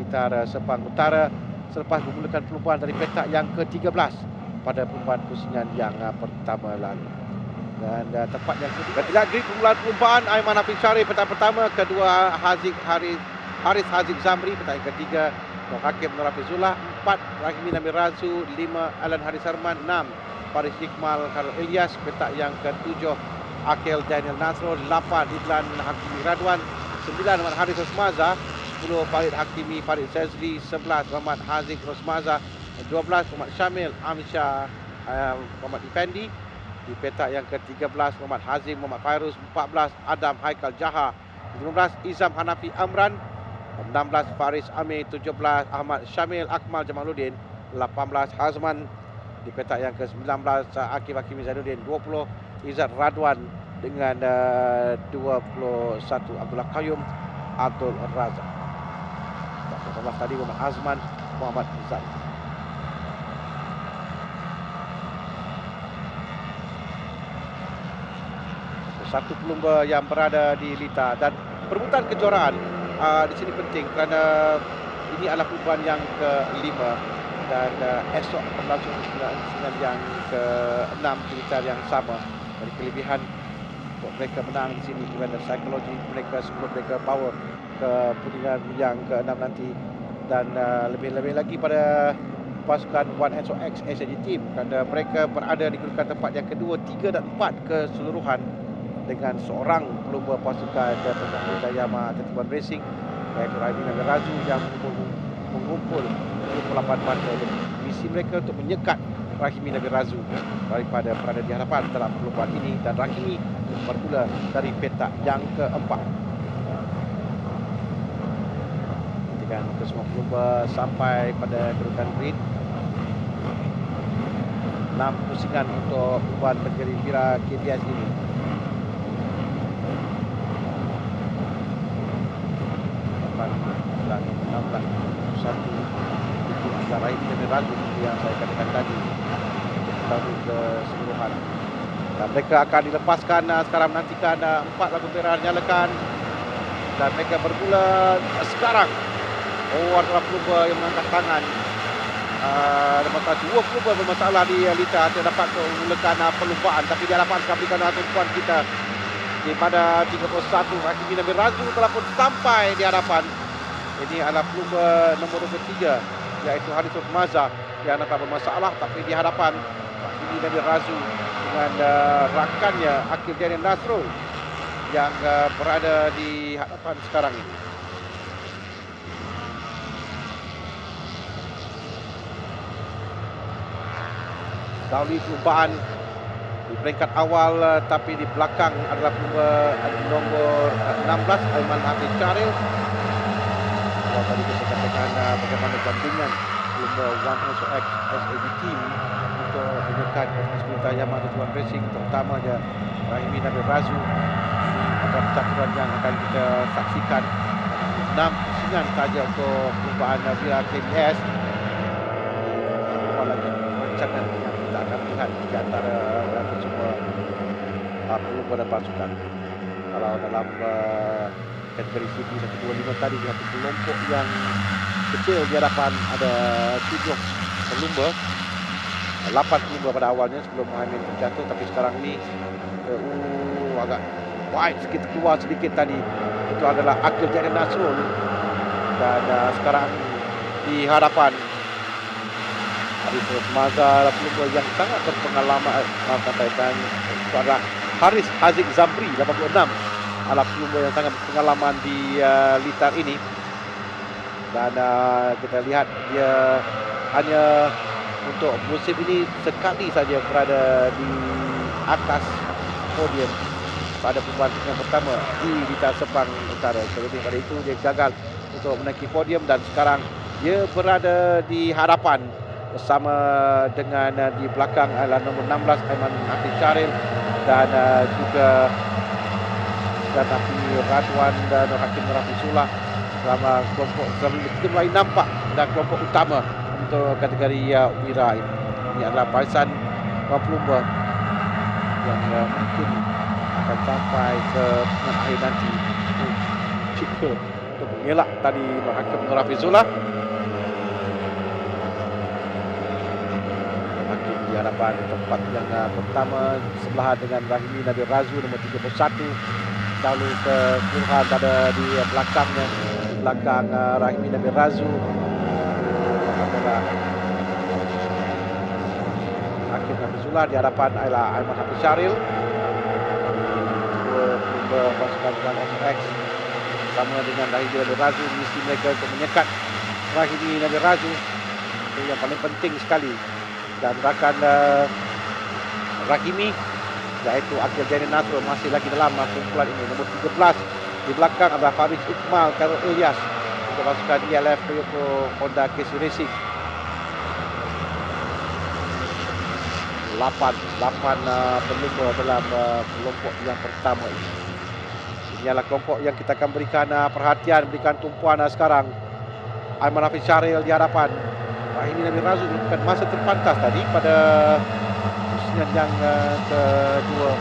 Litar Sepang Utara selepas memulakan perlumbaan dari petak yang ke-13 pada perlumbaan pusingan yang pertama lalu. Dan tempat yang kedua tidak di perlumbaan Aiman Hafiz Syarif petak pertama, kedua Haris Haziq Zamri petak yang ketiga, Nur Hakim Nur Hafizullah, 4 Rahimi Nabil Razu, 5 Alan Haris Arman, 6 Faris Iqmal Khairul Ilyas, petak yang ke-7 Akil Daniel Nasrul, 8 Idlan Hakimi Radwan, 9 Muhammad Haris Rosmaza, 10 Farid Hakimi Farid Zazli, 11 Muhammad Haziq Rosmaza, 12 Muhammad Syamil Amsyah Muhammad Effendi. Di petak yang ke-13 Muhammad Hazim Muhammad Fairuz, 14 Adam Haikal Jaha, 15 Izam Hanafi Amran, 16 Faris Amir, 17 Ahmad Syamil Akmal Jamaluddin, 18 Hazman. Di petak yang ke-19 Akif Hakimi Zainuddin, 20 Izzat Radwan dengan 21 Abdullah Qayyum Abdul Razak. 18 tadi Muhammad Azman Muhammad Zai. Satu pelumba yang berada di Lita, dan perebutan kejuaraan di sini penting kerana ini adalah perlumbaan yang ke-5 dan esok akan berlangsung pertandingan yang ke-6 di Lita yang sama. Jadi kelebihan untuk mereka menang di sini kerana psikologi mereka sebelum mereka bawa ke pertandingan yang ke-6 nanti, dan lebih-lebih lagi pada pasukan 1SOX SAG Team kerana mereka berada di kedudukan tempat yang kedua, 3 dan 4 keseluruhan dengan seorang pelumba pasukan Pelita Yamaha 31 Racing iaitu Rahimi Nabil Razu yang mengumpul 28 mata. Misi mereka untuk menyekat Rahimi Nabil Razu daripada berada di hadapan dalam perlumbaan ini, dan Rahimi bermula dari petak yang ke-4. Nantikan kesemua pelumba sampai pada kedudukan grid. 6 pusingan untuk perlumbaan kategori Vira KTS ini. Satu itu antara Rahimi Nabil Razu yang saya katakan tadi baru keseluruhan, dan mereka akan dilepaskan sekarang. Menantikan 4 lampu merah nyalakan dan mereka bermula sekarang. Adalah pelumba yang mengangkat tangan. Ada masalah, 2 pelumba bermasalah di Lita tidak dapat memulakan perlumbaan, tapi di hadapan berikan tumpuan kita di pada 31 Rahimi Nabil Razu telah pun sampai di hadapan. Ini adalah pelumba nombor 23 iaitu Haris Rosmaza yang tak bermasalah, tapi di hadapan Rahimi Nabil Razu dengan rakannya Akil Daniel Nasrul yang berada di hadapan sekarang ini. Dahulu perlumbaan di peringkat awal, tapi di belakang adalah pelumba nombor 16 Aiman Hafiz Syarif. Kalau tadi kita katakan bagaimana gabungan pelumba 1SOX SAG Team untuk menyekat Pelita Yamaha 31 Racing, terutamanya Rahimi Nabil Razu. Ada percaturan yang akan kita saksikan, 6 pusingan saja untuk perlumbaan Vira KTS. Lagi rancangan yang kita akan lihat di antara semua pelumba dan pasukan. Kalau dalam kategori CP 125 tadi, di satu kelompok yang kecil di hadapan ada 7 pelumba, 8 pelumba pada awalnya sebelum Muhammad terjatuh, tapi sekarang ini agak wide sedikit, keluar sedikit tadi. Itu adalah Akil Daniel Nasrul, dan sekarang di hadapan Haris Rosmaza, pelumba yang sangat berpengalaman. Itu adalah Haris Haziq Zamri, 86, adalah pelumba yang sangat berpengalaman di Litar ini. Dan kita lihat dia hanya untuk musim ini sekali saja berada di atas podium pada perlumbaan yang pertama di Litar Sepang Utara. Selebih pada itu dia gagal untuk menaiki podium, dan sekarang dia berada di hadapan bersama dengan di belakang adalah nombor 16 Aiman Hafiz Syarif, dan juga Hafiz Radwan dan Hakim Nur Hafizullah dalam kelompok. Kita mulai nampak dan kelompok utama untuk kategori Wira ini. Ini adalah barisan pelumba yang mungkin akan sampai ke akhir nanti. Jika untuk mengelak tadi Hakim Nur Hafizullah. Hakim di hadapan tempat yang pertama sebelahan dengan Rahimi Nabil Razu nombor 31. Lalu keseluruhan ada di belakangnya, di belakang Rahimi Nabil Razu adalah Hakim Hafizullah, di hadapan adalah Aiman Hafiz Syaril. Dua pasukan dengan SX sama dengan Rahimi Nabil Razu, misi mereka untuk menyekat Rahimi Nabil Razu. Itu yang paling penting sekali. Dan rakan Rahimi iaitu Akil Jainin Nasrul masih lagi dalam kumpulan ini. Nombor 13 di belakang adalah Faris Iqmal, Karol Ilyas untuk pasukan ELF Toyota Honda KC Racing. 8 pelumba dalam kelompok yang pertama ini. Ini adalah kelompok yang kita akan berikan perhatian, berikan tumpuan sekarang. Aiman Hafiz Syaril di hadapan Rahimi Nabil Razu melakukan masa terpantas tadi pada pusingan yang kedua.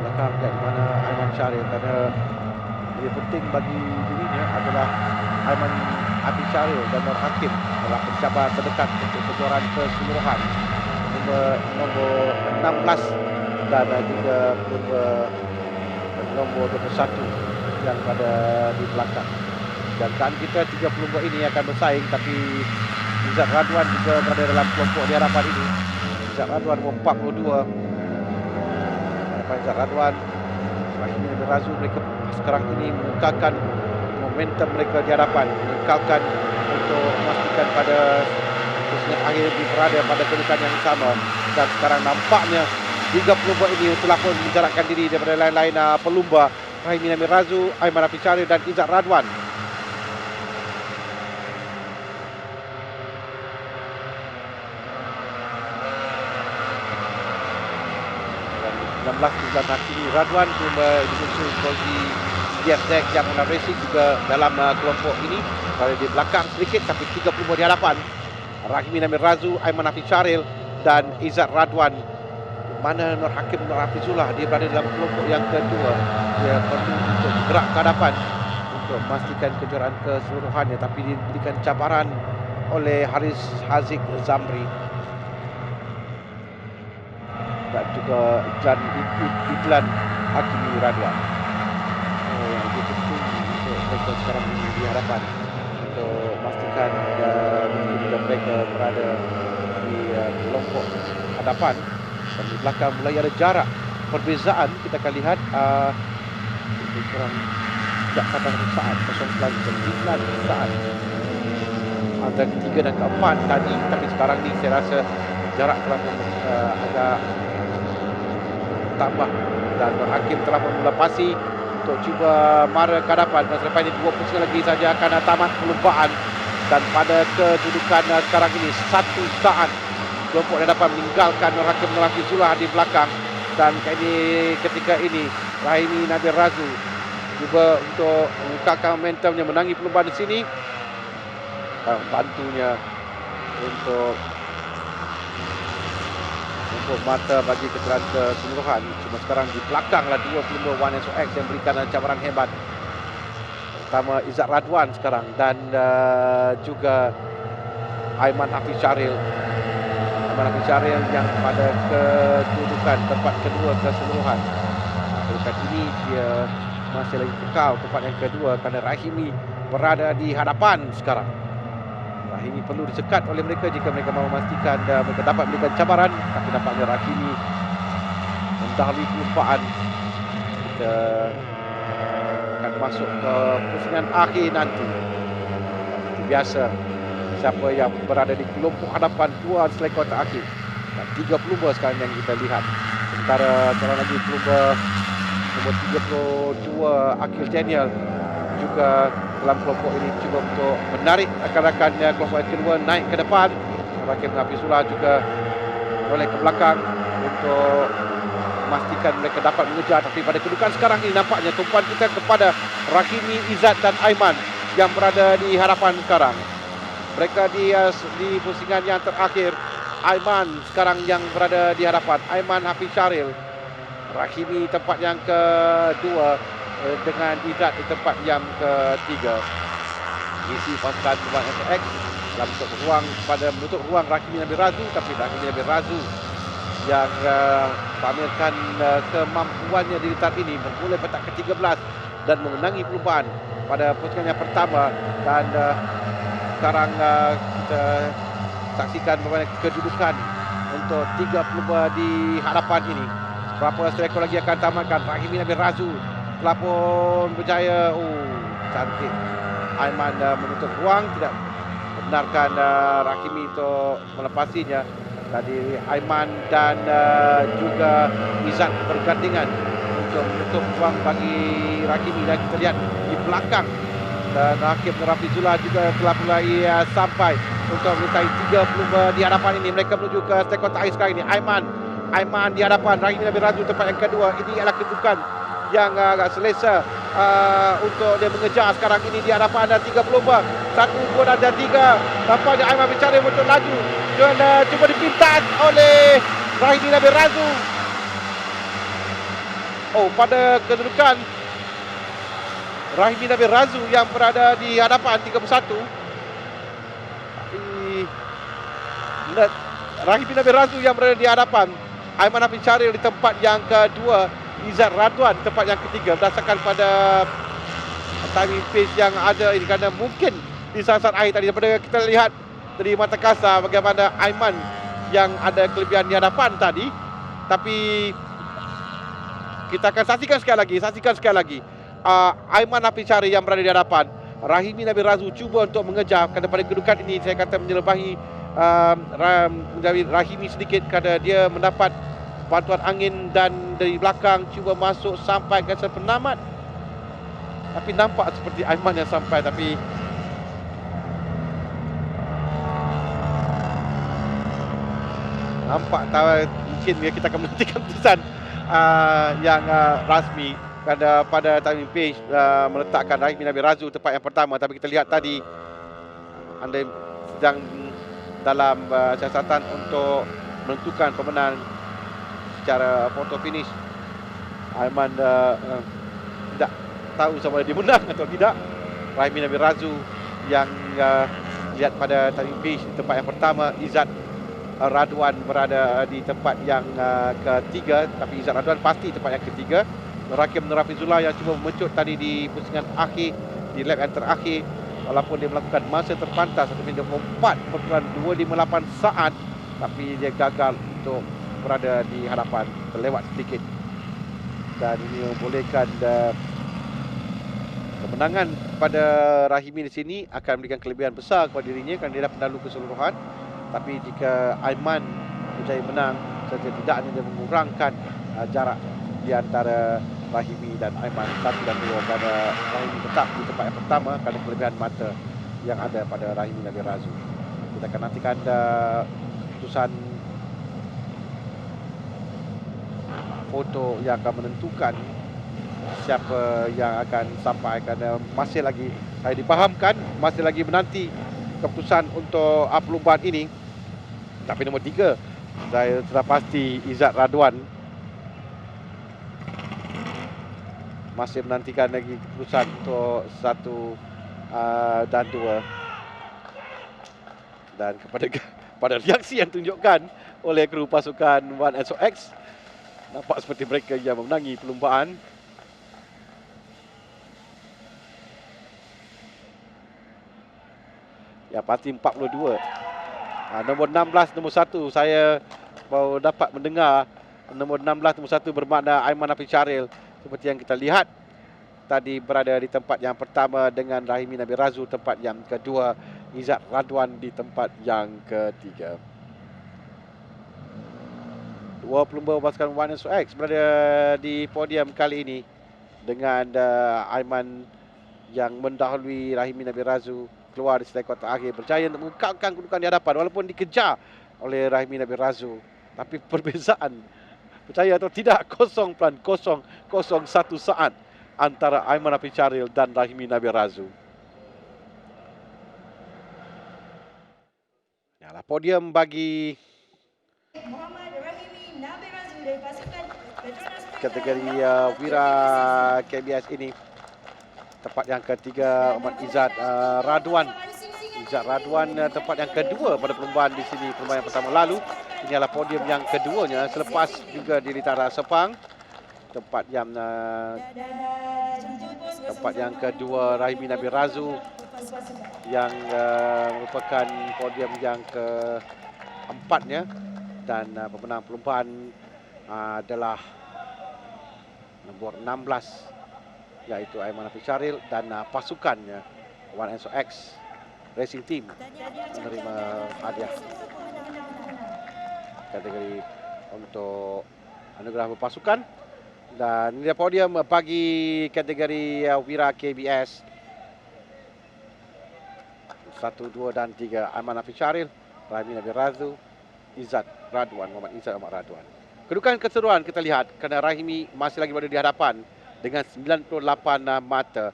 Belakang di mana Aiman Syaril, karena lebih penting bagi dirinya adalah Aiman Hafiz Syaril dan Nur Hakim adalah pencabar terdekat untuk kejuaraan keseluruhan. Nombor 16 dan juga nombor 21 yang ada di belakang. Dan kita 3 pelumba ini akan bersaing, tapi Izzat Radwan juga berada dalam kelompok di hadapan ini. Izzat Radwan nombor 42. Hadapan Izzat Radwan, Rahimi Nabil Razu, mereka sekarang ini mengekalkan momentum mereka di hadapan, mengekalkan untuk memastikan pada pusingan akhir berada pada kedudukan yang sama. Dan sekarang nampaknya 3 pelumba ini telah pun menjarakkan diri daripada lain-lain pelumba. Rahimi Nabil Razu, Aiman Hafiz Syaril dan Izzat Radwan. 16 bulan Hakimi Radwan disusul Fauzi Diazek yang Honda Racing juga dalam kelompok ini. Berada di belakang sedikit tapi 30 di hadapan. Rahimi Nabil Razu, Aiman Hafiz Syaril dan Izzat Radwan. Mana Nur Hakim Nur Hafizullah, dia berada dalam kelompok yang kedua. Dia perlu untuk bergerak ke hadapan untuk memastikan kejuaraan keseluruhannya, tapi diberikan cabaran oleh Haris Haziq Zamri dan juga Idlan Hakimi Radwan. Yang penting untuk mereka sekarang ini di hadapan untuk memastikan juga mereka berada di kelompok hadapan. Dan di belakang mulai ada jarak perbezaan, kita akan lihat kurang tidak pada saat 0.9 saat antara ketiga dan keempat tadi, tapi sekarang ni saya rasa jarak telah agak tambah dan Hakim telah melepasi untuk cuba mara ke hadapan. Dan selepas ini 2 pusingan lagi saja akan tamat perlumbaan, dan pada kedudukan sekarang ini 1 saat kelompok di hadapan meninggalkan Nur Hakim Nur Hafizullah di belakang. Dan ketika ini Rahimi Nabil Razu cuba untuk mengekalkan momentumnya, menangi perlumbaan di sini, bantunya untuk mata bagi kejuaraan keseluruhan. Cuma sekarang di belakanglah 2 pelumba 1SOX yang berikan cabaran hebat. Pertama Izzat Radwan sekarang dan juga Aiman Hafiz Syaril. Aiman Hafiz Syaril yang pada kedudukan tempat kedua keseluruhan. Kedudukan ini dia masih lagi kekal tempat yang kedua kerana Rahimi berada di hadapan sekarang. Rahimi perlu disekat oleh mereka jika mereka mahu memastikan mereka dapat memberikan cabaran, tapi nampaknya Rahimi mendahului kelupaan. Kita akan masuk ke pusingan akhir nanti. Seperti biasa, siapa yang berada di kelompok hadapan 2 selai kotak akhir. Dan 3 pelumba sekarang yang kita lihat. Sementara seorang lagi pelumba nombor 32 Akil Daniel juga dalam kelompok ini cuba untuk menarik rakan-rakan kelompok yang kedua naik ke depan. Hakim Hafizullah juga oleh ke belakang untuk memastikan mereka dapat mengejar. Tapi pada kedudukan sekarang ini nampaknya tumpuan kita kepada Rahimi, Izzat dan Aiman yang berada di hadapan sekarang. Mereka di pusingan yang terakhir. Aiman sekarang yang berada di hadapan, Aiman Hafiz Syaril. Rahimi tempat yang kedua dengan Izzat di tempat yang ketiga. Isi pasukan One SX dalam menutup ruang Rahimi Nabil Razu, tapi Rahimi Nabil Razu yang pamerkan kemampuannya di saat ini memulai petak ke-13 dan memenangi perlumbaan pada pusingan yang pertama. Dan sekarang kita saksikan bagaimana kedudukan untuk 3 pelumba di hadapan ini. Berapa seekor lagi akan tamatkan? Rahimi Nabil Razu telah pun berjaya. Cantik. Aiman menutup ruang, tidak membenarkan Rahimi untuk melepasinya. Tadi Aiman dan juga Izzat bergandengan untuk menutup ruang bagi Rahimi. Dan kita lihat di belakang, dan Hakim Rafizullah juga telah mulai sampai untuk menyertai 3 pelumba di hadapan ini. Mereka menuju ke sektor terakhir sekarang ini. Aiman di hadapan Rahimi Nabil Razu tempat yang kedua. Ini adalah kedudukan yang agak selesa untuk dia mengejar sekarang ini di hadapan ada 3 pelumba. 1, 2 dan 3. Tampaknya Aiman bercara untuk laju dan cuba dipintas oleh Rahimi Nabil Razu. Pada kedudukan Rahimi Nabil Razu yang berada di hadapan 31. Rahimi Nabil Razu yang berada di hadapan. Aiman Hafiz Syaril di tempat yang kedua. Izzat Radwan di tempat yang ketiga. Berdasarkan pada timing pace yang ada ini, kerana mungkin di saat-saat akhir tadi daripada kita lihat dari mata kasar bagaimana Aiman yang ada kelebihan di hadapan tadi. Tapi kita akan saksikan sekali lagi. Aiman Hafiz Syaril yang berada di hadapan. Rahimi Nabil Razu cuba untuk mengejar, kerana pada kedudukan ini saya kata menyelebahi Rahimi sedikit, kerana dia mendapat bantuan angin dan dari belakang cuba masuk sampai ke sepenamat. Tapi nampak seperti Aiman yang sampai, tapi nampak mungkin kita akan menantikan keputusan yang rasmi. Kerana pada timing page meletakkan Rahimi Nabil Razu tempat yang pertama. Tapi kita lihat tadi anda sedang dalam siasatan untuk menentukan pemenang secara photo finish. Aiman tidak tahu sama dia menang atau tidak. Rahimi Nabil Razu yang lihat pada timing page di tempat yang pertama. Izzat Radwan berada di tempat yang ketiga, tapi Izzat Radwan pasti tempat yang ketiga. Hakim Rafizullah yang cuba mencut tadi di pusingan akhir, di lap yang terakhir, walaupun dia melakukan masa terpantas 1 minit 24.258 saat, tapi dia gagal untuk berada di hadapan, terlewat sedikit. Dan ini membolehkan kemenangan pada Rahimi di sini akan memberikan kelebihan besar kepada dirinya kerana dia dapat menakluk keseluruhan. Tapi jika Aiman berjaya menang, setidaknya dia mengurangkan jarak di antara Rahimi dan Aiman 1 dan 2, kerana Rahimi tetap di tempat yang pertama kerana kelebihan mata yang ada pada Rahimi Nabil Razu. Kita akan nantikan keputusan foto yang akan menentukan siapa yang akan sampai, kerana masih lagi saya dipahamkan masih lagi menanti keputusan untuk perlumbaan ini. Tapi nombor 3 saya sudah pasti Izzat Radwan. Masih menantikan lagi keputusan untuk 1 dan 2. Dan pada reaksi yang tunjukkan oleh kru pasukan One SOX, nampak seperti mereka yang memenangi perlumbaan. Ya, pasti 42. Nombor 16, nombor 1 saya baru dapat mendengar. Nombor 16, nombor 1 bermakna Aiman Hafiz Syaril. Seperti yang kita lihat tadi berada di tempat yang pertama dengan Rahimi Nabil Razu tempat yang kedua, Izzat Radwan di tempat yang ketiga. 2 pelumba pasukan One SOX berada di podium kali ini dengan Aiman yang mendahului Rahimi Nabil Razu keluar di sektor terakhir, berjaya untuk mengekalkan kedudukan di hadapan walaupun dikejar oleh Rahimi Nabil Razu. Tapi perbezaan, percaya atau tidak, 0.001 saat antara Aiman Hafiz Syaril dan Rahimi Nabil Razu. Yalah podium bagi Muhammad Rahimi Nabil Razu dari pasukan Petronas kategori Wira KBS ini. Tempat yang ketiga Ahmad Izzat Radwan. Izzat Radwan tempat yang kedua pada perlombaan di sini, perlombaan yang pertama lalu. Ini adalah podium yang keduanya selepas juga di Litara Sepang. Tempat yang kedua Rahimi Nabil Razu yang merupakan podium yang keempatnya, dan pemenang perlombaan adalah nombor 16 iaitu Aiman Hafiz Syaril, dan pasukannya One SOX Racing Team menerima hadiah kategori untuk anugerah berpasukan. Dan ini podium bagi kategori Wira KBS 1, 2 dan 3. Aiman Hafiz Syaril, Rahimi Nabil Razu, Izzat Radwan, Muhammad Izzat Ahmad Radwan. Kedudukan keseluruhan kita lihat kerana Rahimi masih lagi berada di hadapan dengan 98 mata.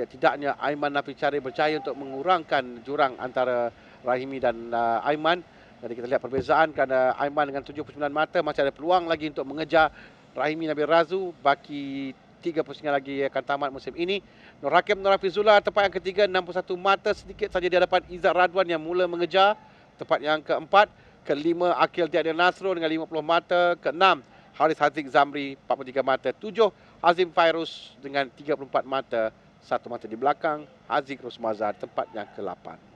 Tidaknya Aiman Hafiz Syaril berjaya untuk mengurangkan jurang antara Rahimi dan Aiman. Jadi kita lihat perbezaan kerana Aiman dengan 79 mata masih ada peluang lagi untuk mengejar Rahimi Nabil Razu. Baki 3 pusingan lagi akan tamat musim ini. Nur Hakim Nur Hafizullah tempat yang ketiga 61 mata, sedikit saja di hadapan Izzat Radwan yang mula mengejar. Tempat yang keempat, kelima Akil Tiadil Nasrul dengan 50 mata, keenam Haris Haziq Zamri 43 mata, 7 Azim Fairuz dengan 34 mata, 1 mata di belakang Haziq Rosmazar tempat yang ke-8.